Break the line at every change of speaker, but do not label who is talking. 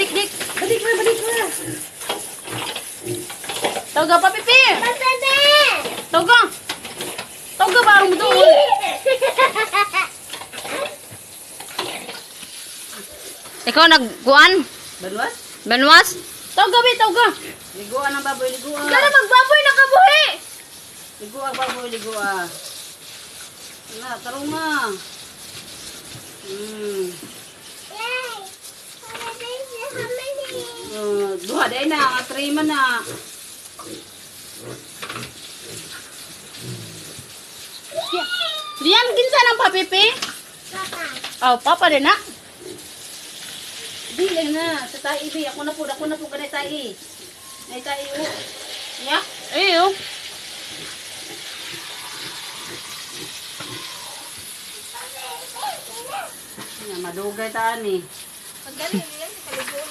Balik, dik. Balik na. Toga pa, Pipi. Toga. Toga, parang mo doon. Ikaw nagkuan?
Banwas?
Banwas? Toga, Bi, toga.
Liguan ang baboy, liguan.
Kala magbaboy na kabuhi.
Liguan baboy, liguan. Na, tarong na. Duha day na, nga 3 man na.
Diyan, kinsa ng papipi? Oh, papa din na.
Dili na, sa tayo ibi. Ako na po ganay tayo. Ay tayo. Ya?
Iyo.
Madugay taan eh.
Magaling yan, kaligo.